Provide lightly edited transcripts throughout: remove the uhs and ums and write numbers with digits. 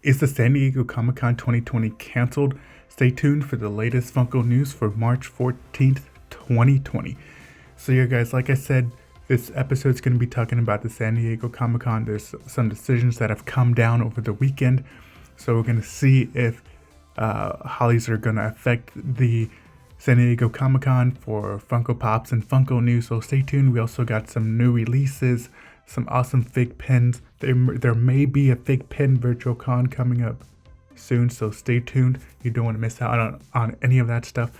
Is the San Diego Comic-Con 2020 canceled? Stay tuned for the latest Funko news for March 14th, 2020. So yeah guys, like I said, this episode is going to be talking about the San Diego Comic-Con. There's some decisions that have come down over the weekend. So we're going to see if how these are going to affect the San Diego Comic-Con for Funko Pops and Funko news. So stay tuned. We also got some new releases, some awesome fig pins. There may be a fig pin virtual con coming up soon, so stay tuned. You don't want to miss out on any of that stuff.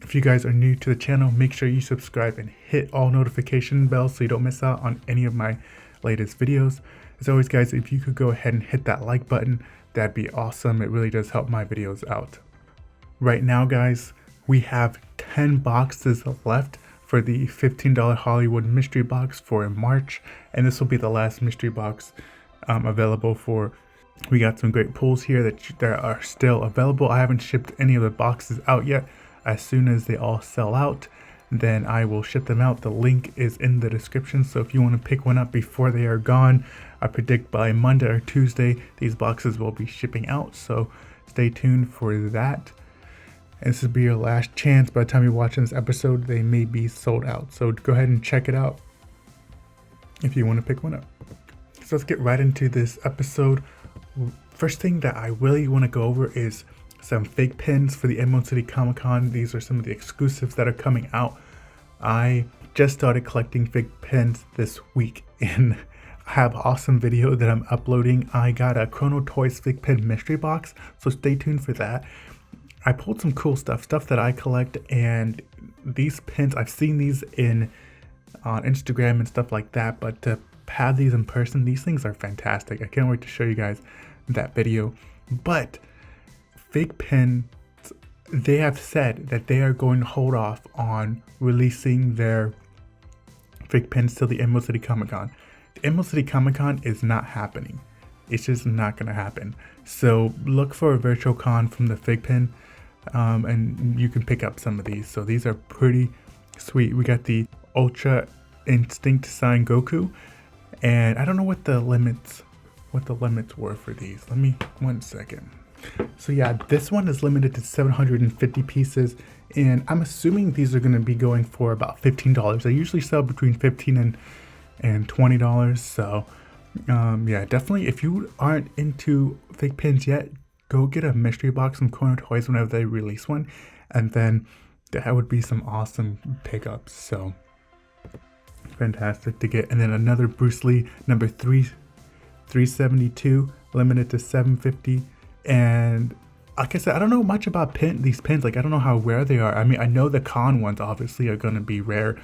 If you guys are new to the channel, make sure you subscribe and hit all notification bells so you don't miss out on any of my latest videos. As always guys, if you could go ahead and hit that like button, that'd be awesome. It really does help my videos out. Right now guys, we have 10 boxes left for the $15 Hollywood mystery box for March, and this will be the last mystery box available for. We got some great pulls here that are still available. I haven't shipped any of the boxes out yet. As soon as they all sell out, then I will ship them out. The link is in the description, so if you want to pick one up before they are gone, I predict by Monday or Tuesday these boxes will be shipping out, so stay tuned for that. And this will be your last chance. By the time you're watching this episode, they may be sold out. So go ahead and check it out if you want to pick one up. So let's get right into this episode. First thing that I really want to go over is some fig pins for the Emerald City Comic Con. These are some of the exclusives that are coming out. I just started collecting fig pins this week, and I have an awesome video that I'm uploading. I got a Chrono Toys fig pin mystery box, so stay tuned for that. I pulled some cool stuff that I collect, and these pins, I've seen these on Instagram and stuff like that, but to have these in person, these things are fantastic. I can't wait to show you guys that video. But fig pins, they have said that they are going to hold off on releasing their fig pins till the Emerald City Comic Con. The Emerald City Comic Con is not happening. It's just not going to happen. So look for a virtual con from the fig pin. And you can pick up some of these. So these are pretty sweet. We got the Ultra Instinct Sign Goku, and I don't know what the limits were for these. Let me 1 second. So yeah, this one is limited to 750 pieces, and I'm assuming these are going to be going for about $15. They usually sell between $15 and $20. So yeah, definitely if you aren't into fig pins yet, go get a mystery box from Chrono Toys whenever they release one, and then that would be some awesome pickups. So fantastic to get. And then another Bruce Lee number 372, limited to 750. And like I said, I don't know much about these pins. Like, I don't know how rare they are. I mean, I know the con ones obviously are going to be rare,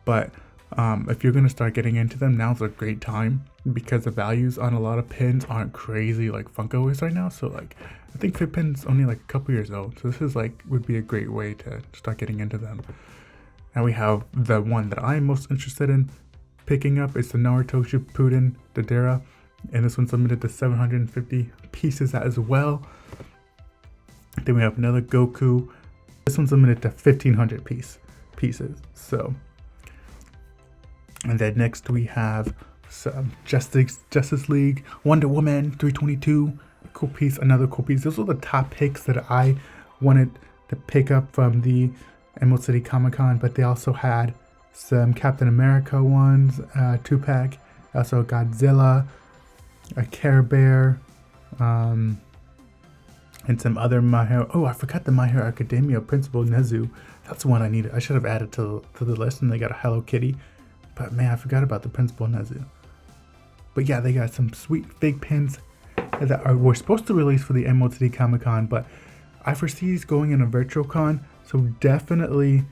but if you're going to start getting into them, now's a great time, because the values on a lot of pins aren't crazy like Funko is right now. So like, I think fig pins only like a couple years old, so this is like would be a great way to start getting into them. Now we have the one that I'm most interested in picking up. It's the Naruto Shippuden Deidara, and this one's limited to 750 pieces as well. Then we have another Goku. This one's limited to 1500 pieces. So, and then next we have some Justice League, Wonder Woman 322, cool piece, another cool piece. Those are the top picks that I wanted to pick up from the Emerald City Comic Con, but they also had some Captain America ones, 2-pack, also Godzilla, a Care Bear, and some other My Hero. Oh, I forgot the My Hero Academia Principal Nezu. That's the one I needed. I should have added to the list, and they got a Hello Kitty. But man, I forgot about the Principal Nezu. But yeah, they got some sweet fig pins that were supposed to release for the Emerald City Comic Con, but I foresee these going in a virtual con. So definitely,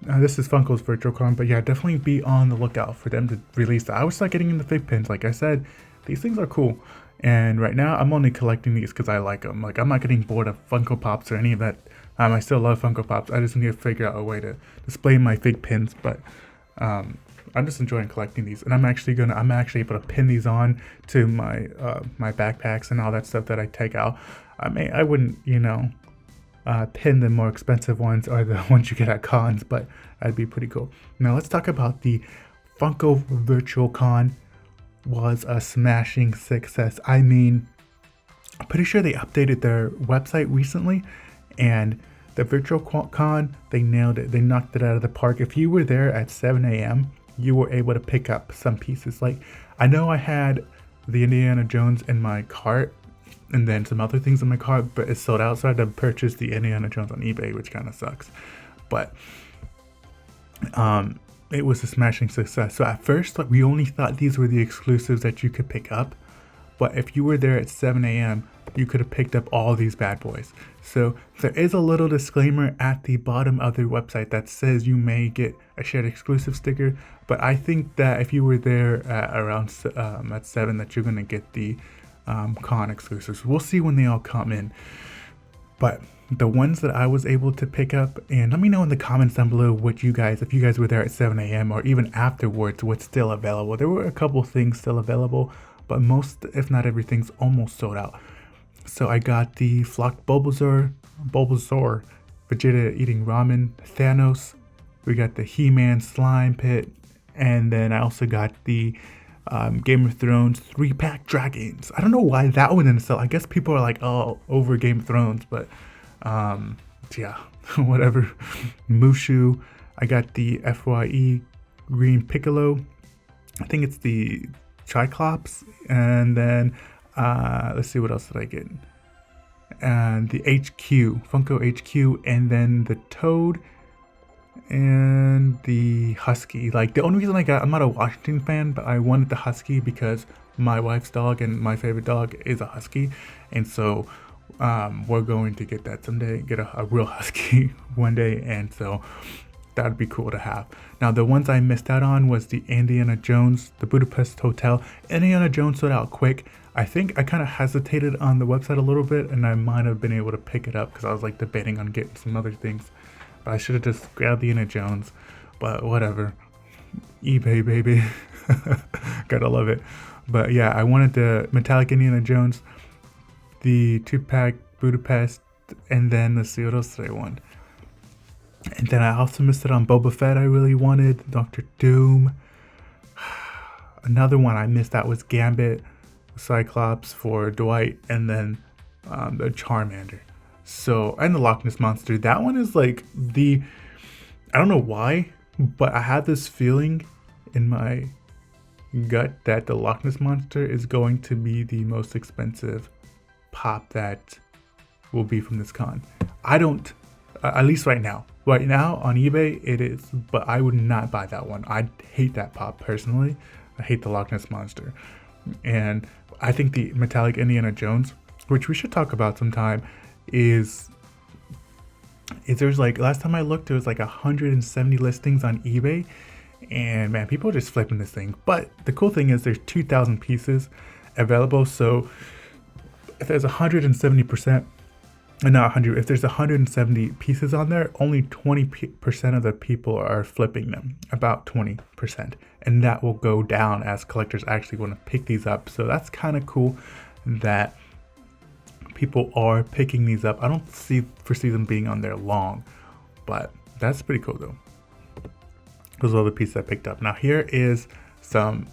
this is Funko's virtual con, but yeah, definitely be on the lookout for them to release that. I would start getting into fig pins. Like I said, these things are cool. And right now, I'm only collecting these because I like them. Like, I'm not getting bored of Funko Pops or any of that. I still love Funko Pops. I just need to figure out a way to display my fig pins. But I'm just enjoying collecting these. And I'm actually able to pin these on to my my backpacks and all that stuff that I take out. I wouldn't, pin the more expensive ones or the ones you get at cons, but that'd be pretty cool. Now let's talk about the Funko Virtual Con was a smashing success. I mean, I'm pretty sure they updated their website recently, and the virtual con, they nailed it. They knocked it out of the park. If you were there at 7 a.m., you were able to pick up some pieces. Like, I know I had the Indiana Jones in my cart and then some other things in my cart, but it's sold out, so I had to purchase the Indiana Jones on eBay, which kind of sucks. But it was a smashing success. So at first, like, we only thought these were the exclusives that you could pick up, but if you were there at 7 a.m., you could have picked up all these bad boys. So there is a little disclaimer at the bottom of their website that says you may get a shared exclusive sticker, but I think that if you were there at around at 7, that you're gonna get the con exclusives. We'll see when they all come in. But the ones that I was able to pick up, and let me know in the comments down below what you guys, if you guys were there at 7 a.m. or even afterwards, what's still available. There were a couple things still available, but most, if not everything's almost sold out. So I got the Flocked Bulbasaur, Vegeta eating ramen, Thanos, we got the He-Man slime pit, and then I also got the Game of Thrones 3-pack dragons. I don't know why that one didn't sell. I guess people are like, oh, over Game of Thrones, but yeah, whatever. Mushu, I got the FYE Green Piccolo. I think it's the Triclops, and then let's see, what else did I get? And the HQ, Funko HQ, and then the Toad and the Husky. Like, the only reason I'm not a Washington fan, but I wanted the Husky because my wife's dog and my favorite dog is a Husky, and so we're going to get that someday, get a real Husky one day, and so that'd be cool to have. Now, the ones I missed out on was the Indiana Jones, the Budapest Hotel. Indiana Jones sold out quick. I think I kind of hesitated on the website a little bit, and I might have been able to pick it up because I was like debating on getting some other things. But I should have just grabbed the Indiana Jones, but whatever. eBay, baby. Gotta love it. But yeah, I wanted the metallic Indiana Jones, the 2-pack Budapest, and then let's see, what else did I want? And then I also missed it on Boba Fett. I really wanted Dr. Doom. Another one I missed out was Gambit, Cyclops for Dwight, and then the Charmander. So, and the Loch Ness Monster. That one is like I don't know why, but I have this feeling in my gut that the Loch Ness Monster is going to be the most expensive pop that will be from this con. I don't, at least right now on eBay it is, but I would not buy that one. I hate that pop personally. I hate the Loch Ness Monster, and I think the metallic Indiana Jones, which we should talk about sometime, is there's like, last time I looked, there was like 170 listings on eBay, and man, people are just flipping this thing. But the cool thing is there's 2,000 pieces available, so if there's 170%, and not 100, if there's 170 pieces on there, only 20% of the people are flipping them, about 20%, and that will go down as collectors actually want to pick these up. So that's kind of cool that people are picking these up. I don't foresee them being on there long, but that's pretty cool though. Those are all the pieces I picked up. Now here is some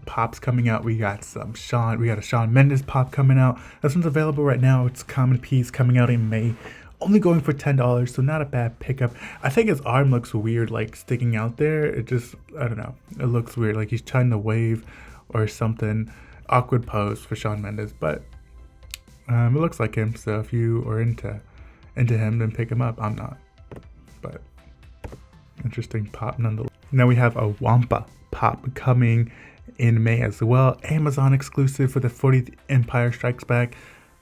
pops coming out. We got a Shawn Mendes pop coming out. This one's available right now. It's common piece coming out in May, only going for $10, so not a bad pickup. I think his arm looks weird, like sticking out there. It just, I don't know, it looks weird, like he's trying to wave or something. Awkward pose for Shawn Mendes, but it looks like him. So if you are into him, then pick him up. I'm not, but interesting pop nonetheless. Now we have a Wampa pop coming in May as well. Amazon exclusive for the 40th Empire Strikes Back.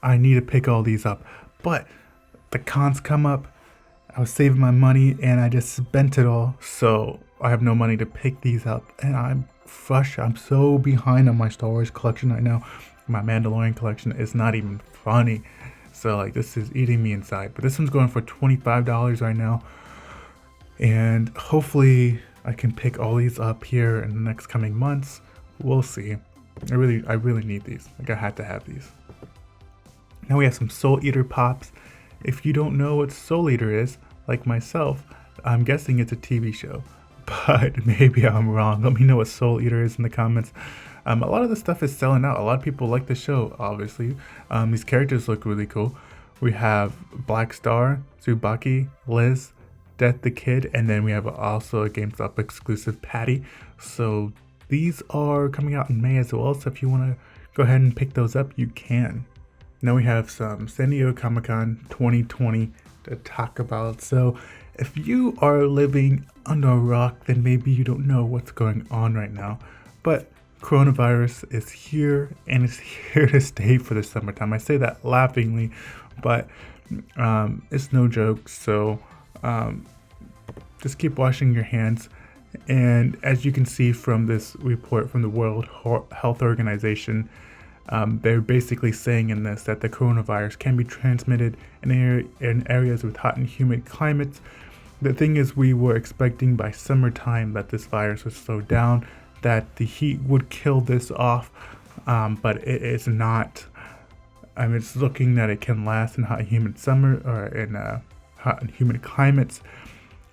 I need to pick all these up, but the cons come up. I was saving my money and I just spent it all, so I have no money to pick these up, and I'm frustrated. I'm so behind on my Star Wars collection right now. My Mandalorian collection is not even funny, so like this is eating me inside. But this one's going for $25 right now, and hopefully I can pick all these up here in the next coming months. We'll see. I really need these. Like, I had to have these. Now we have some Soul Eater pops. If you don't know what Soul Eater is, like myself, I'm guessing it's a TV show, but maybe I'm wrong. Let me know what Soul Eater is in the comments. A lot of the stuff is selling out. A lot of people like the show, obviously. These characters look really cool. We have Black Star, Tsubaki, Liz, Death the Kid, and then we have also a GameStop exclusive Patty. So these are coming out in May as well, so if you want to go ahead and pick those up, you can. Now we have some San Diego Comic-Con 2020 to talk about. So if you are living under a rock, then maybe you don't know what's going on right now. But coronavirus is here, and it's here to stay for the summertime. I say that laughingly, but it's no joke. So just keep washing your hands. And as you can see from this report from the World Health Organization, they're basically saying in this that the coronavirus can be transmitted in areas with hot and humid climates. The thing is, we were expecting by summertime that this virus would slow down, that the heat would kill this off, but it is not. It's looking that it can last in hot and humid summer, or in hot and humid climates.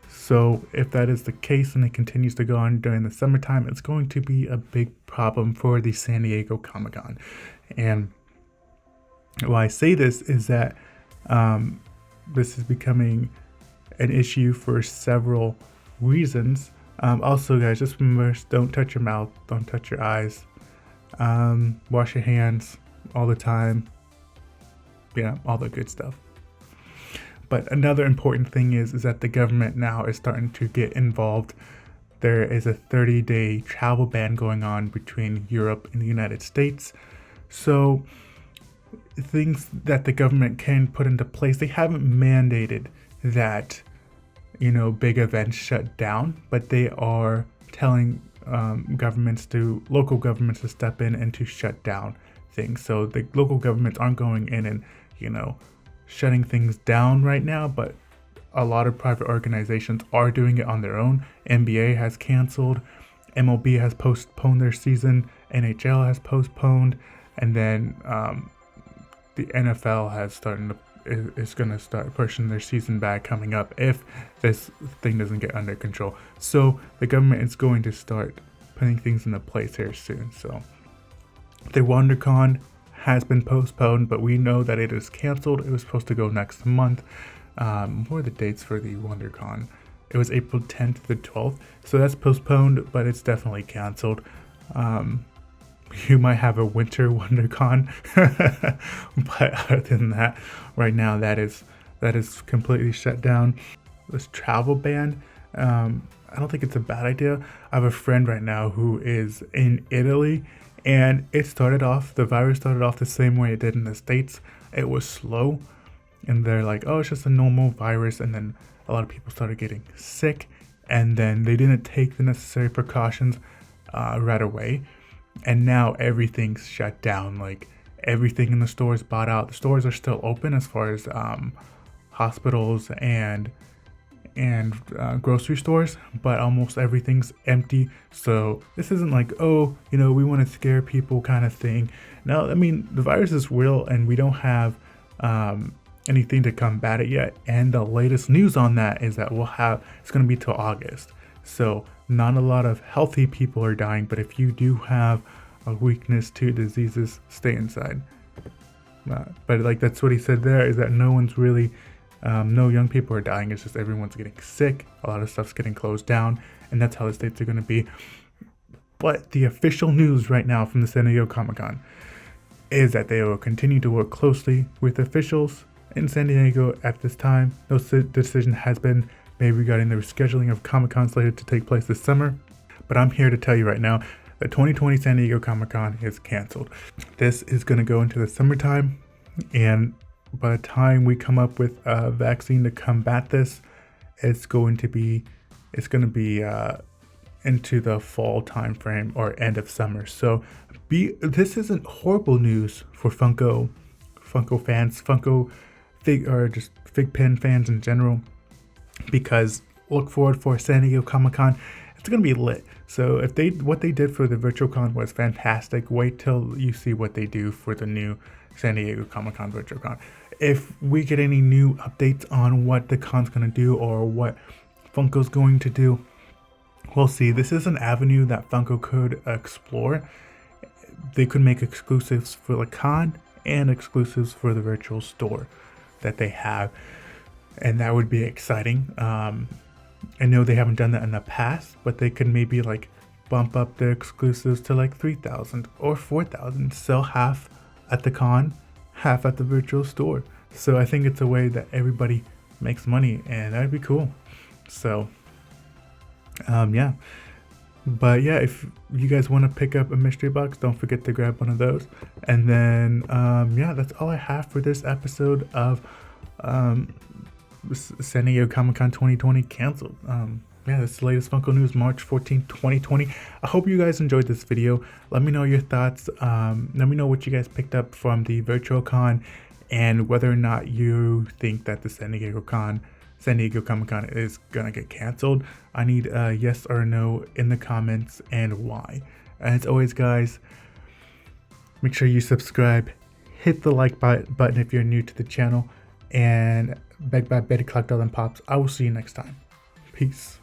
So if that is the case and it continues to go on during the summertime, it's going to be a big problem for the San Diego Comic-Con. And why I say this is that this is becoming an issue for several reasons. Also, guys, just remember, don't touch your mouth, don't touch your eyes, wash your hands all the time. Yeah, all the good stuff. But another important thing is that the government now is starting to get involved. There is a 30-day travel ban going on between Europe and the United States. So things that the government can put into place, they haven't mandated that, big events shut down, but they are telling local governments to step in and to shut down things. So the local governments aren't going in and, shutting things down right now, but a lot of private organizations are doing it on their own. NBA has canceled, MLB has postponed their season, NHL has postponed, and then the NFL is going to start pushing their season back coming up if this thing doesn't get under control. So the government is going to start putting things into place here soon. So the WonderCon has been postponed, but we know that it is canceled. It was supposed to go next month. What are the dates for the WonderCon? It was April 10th to the 12th. So that's postponed, but it's definitely canceled. You might have a winter WonderCon, but other than that, right now that is completely shut down. This travel ban, I don't think it's a bad idea. I have a friend right now who is in Italy, and the virus started off the same way it did in the States. It was slow, and they're like, oh, it's just a normal virus, and then a lot of people started getting sick, and then they didn't take the necessary precautions right away, and now everything's shut down. Like, everything in the stores bought out. The stores are still open as far as hospitals and grocery stores, but almost everything's empty. So this isn't like, oh, we want to scare people kind of thing. No, the virus is real, and we don't have anything to combat it yet. And the latest news on that is that it's going to be till August. So not a lot of healthy people are dying, but if you do have a weakness to diseases, stay inside. But that's what he said there, is that no one's really no young people are dying. It's just everyone's getting sick. A lot of stuff's getting closed down, and that's how the states are going to be. But the official news right now from the San Diego Comic-Con is that they will continue to work closely with officials in San Diego at this time. No decision has been made regarding the rescheduling of Comic-Con slated to take place this summer. But I'm here to tell you right now that 2020 San Diego Comic-Con is canceled. This is going to go into the summertime, and by the time we come up with a vaccine to combat this, it's going to be into the fall time frame or end of summer. So this isn't horrible news for Funko fans, just figpin fans in general, because look forward for San Diego Comic-Con. It's going to be lit. So what they did for the virtual con was fantastic. Wait till you see what they do for the new San Diego Comic-Con virtual con. If we get any new updates on what the con's going to do or what Funko's going to do, we'll see. This is an avenue that Funko could explore, they could make exclusives for the con and exclusives for the virtual store that they have, and that would be exciting. I know they haven't done that in the past, but they could maybe like bump up their exclusives to like 3,000 or 4,000, sell half at the con, half at the virtual store. So I think it's a way that everybody makes money, and that'd be cool. So yeah, but yeah, if you guys want to pick up a mystery box, don't forget to grab one of those. And then yeah, that's all I have for this episode of San Diego Comic-Con 2020 canceled. Yeah, that's the latest Funko news, March 14, 2020. I hope you guys enjoyed this video. Let me know your thoughts. Let me know what you guys picked up from the virtual con, and whether or not you think that the San Diego Comic-Con is gonna get canceled. I need a yes or no in the comments, and why. And as always, guys, make sure you subscribe, hit the like button if you're new to the channel, and beg by Betty Clock Doll and Pops. I will see you next time. Peace.